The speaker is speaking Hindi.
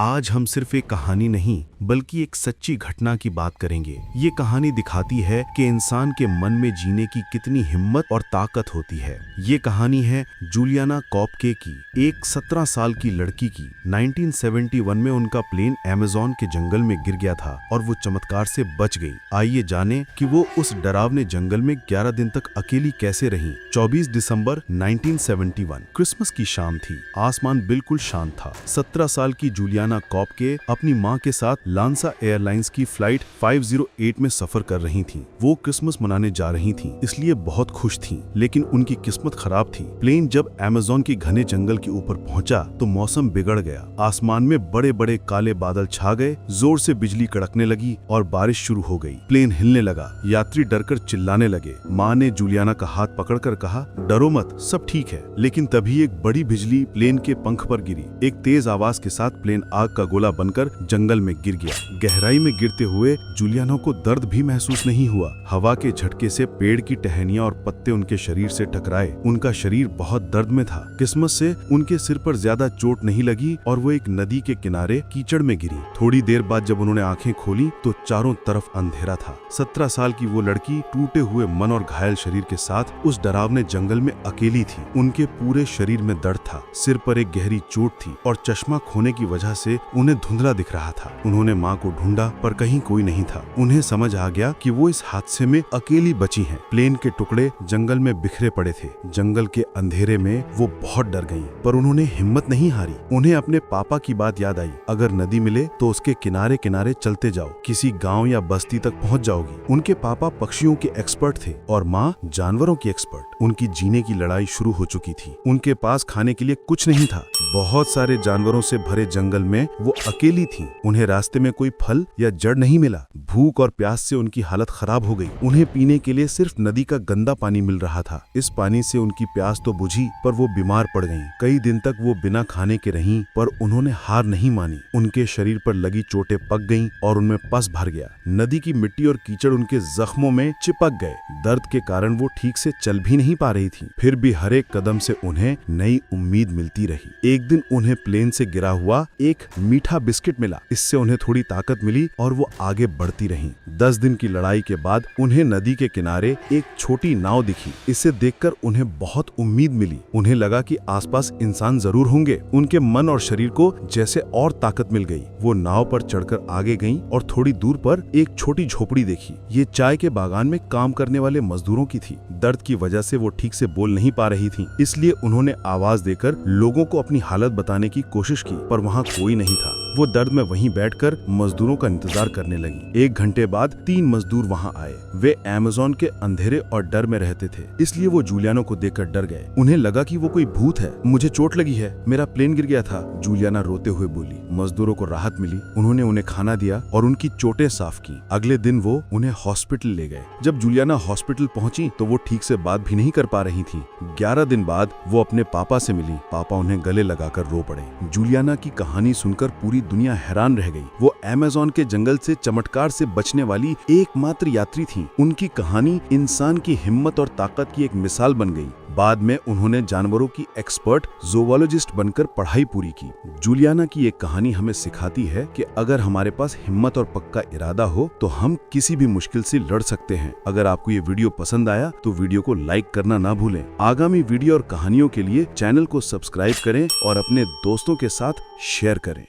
आज हम सिर्फ एक कहानी नहीं बल्कि एक सच्ची घटना की बात करेंगे। ये कहानी दिखाती है कि इंसान के मन में जीने की कितनी हिम्मत और ताकत होती है। ये कहानी है जूलियाना कॉपके की, एक 17 साल की लड़की की। 1971 में उनका प्लेन अमेज़न के जंगल में गिर गया था और वो चमत्कार से बच गई। आइए जाने कि वो उस डरावने जंगल में 11 दिन तक अकेली कैसे रहीं। 24 दिसंबर 1971 क्रिसमस की शाम थी। आसमान बिल्कुल शांत था। 17 साल की जूलियाना कॉपके अपनी मां के साथ लांसा एयरलाइंस की फ्लाइट 508 में सफर कर रही थीं। वो क्रिसमस मनाने जा रही थीं, इसलिए बहुत खुश थीं। लेकिन उनकी किस्मत खराब थी। प्लेन जब अमेज़न के घने जंगल के ऊपर पहुंचा तो मौसम बिगड़ गया। आसमान में बड़े बड़े काले बादल छा गए, जोर से बिजली कड़कने लगी और बारिश शुरू हो गई। प्लेन हिलने लगा। यात्री डरकर चिल्लाने लगे। माँ ने जूलियाना का हाथ पकड़कर कहा, डरो मत, सब ठीक है। लेकिन तभी एक बड़ी बिजली प्लेन के पंख पर गिरी। एक तेज आवाज के साथ प्लेन आग का गोला बनकर जंगल में गिर गया। गहराई में गिरते हुए जूलियाना को दर्द भी महसूस नहीं हुआ। हवा के झटके से पेड़ की टहनियां और पत्ते उनके शरीर से टकराए। उनका शरीर बहुत दर्द में था। किस्मत से उनके सिर पर ज्यादा चोट नहीं लगी और वो एक नदी के किनारे कीचड़ में गिरी। थोड़ी देर बाद जब उन्होंने आंखें खोली तो चारों तरफ अंधेरा था। 17 साल की वो लड़की टूटे हुए मन और घायल शरीर के साथ उस डरावने जंगल में अकेली थी। उनके पूरे शरीर में दर्द था। सिर पर एक गहरी चोट थी और चश्मा खोने की वजह से उन्हें धुंधला दिख रहा था। उन्होंने माँ को ढूंढा पर कहीं कोई नहीं था। उन्हें समझ आ गया कि वो इस हादसे में अकेली बची हैं। प्लेन के टुकड़े जंगल में बिखरे पड़े थे। जंगल के अंधेरे में वो बहुत डर गईं, पर उन्होंने हिम्मत नहीं हारी। उन्हें अपने पापा की बात याद आई, अगर नदी मिले तो उसके किनारे किनारे चलते जाओ, किसी गांव या बस्ती तक पहुंच जाओगी। उनके पापा पक्षियों के एक्सपर्ट थे और माँ जानवरों की एक्सपर्ट। उनकी जीने की लड़ाई शुरू हो चुकी थी। उनके पास खाने के लिए कुछ नहीं था। बहुत सारे जानवरों से भरे जंगल में वो अकेली थी। उन्हें रास्ते में कोई फल या जड़ नहीं मिला। भूख और प्यास से उनकी हालत खराब हो गई। उन्हें पीने के लिए सिर्फ नदी का गंदा पानी मिल रहा था। इस पानी से उनकी प्यास तो बुझी, पर वो बीमार पड़ गईं। कई दिन तक वो बिना खाने के रहीं, पर उन्होंने हार नहीं मानी। उनके शरीर पर लगी चोटें पक गईं और उनमें पस भर गया। नदी की मिट्टी और कीचड़ उनके जख्मों में चिपक गए। दर्द के कारण वो ठीक से चल भी नहीं पा रही थी। फिर भी हर एक कदम से उन्हें नई उम्मीद मिलती रही। एक दिन उन्हें प्लेन से गिरा हुआ एक मीठा बिस्किट मिला। इससे उन्हें थोड़ी ताकत मिली और वो आगे बढ़ती रहीं। 10 दिन की लड़ाई के बाद उन्हें नदी के किनारे एक छोटी नाव दिखी। इसे देखकर उन्हें बहुत उम्मीद मिली। उन्हें लगा कि आसपास इंसान जरूर होंगे। उनके मन और शरीर को जैसे और ताकत मिल गई। वो नाव पर चढ़कर आगे गईं और थोड़ी दूर पर एक छोटी झोपड़ी देखी। ये चाय के बागान में काम करने वाले मजदूरों की थी। दर्द की वजह से वो ठीक से बोल नहीं पा रही थी, इसलिए उन्होंने आवाज देकर लोगों को अपनी हालत बताने की कोशिश की, पर वहाँ कोई नहीं था। वो दर्द में वहीं बैठकर मजदूरों का इंतजार करने लगी। 1 घंटे बाद 3 मजदूर वहाँ आए। वे अमेज़न के अंधेरे और डर में रहते थे, इसलिए वो जूलियाना को देखकर डर गए। उन्हें लगा कि वो कोई भूत है। मुझे चोट लगी है, मेरा प्लेन गिर गया था, जूलियाना रोते हुए बोली। मजदूरों को राहत मिली। उन्होंने उन्हें खाना दिया और उनकी चोटें साफ की। अगले दिन वो उन्हें हॉस्पिटल ले गए। जब जूलियाना हॉस्पिटल पहुंची तो वो ठीक से बात भी नहीं कर पा रही थी। 11 दिन बाद वो अपने पापा से मिली। पापा उन्हें गले लगाकर रो पड़े। जूलियाना की कहानी सुनकर पूरी दुनिया हैरान रह गई। वो अमेज़न के जंगल से चमत्कार से बचने वाली एकमात्र यात्री थी। उनकी कहानी इंसान की हिम्मत और ताकत की एक मिसाल बन गई। बाद में उन्होंने जानवरों की एक्सपर्ट ज़ूवॉलॉजिस्ट बनकर पढ़ाई पूरी की। जूलियाना की एक कहानी हमें सिखाती है कि अगर हमारे पास हिम्मत और पक्का इरादा हो तो हम किसी भी मुश्किल से लड़ सकते हैं। अगर आपको ये वीडियो पसंद आया तो वीडियो को लाइक करना ना भूलें। आगामी वीडियो और कहानियों के लिए चैनल को सब्सक्राइब करें और अपने दोस्तों के साथ शेयर करें।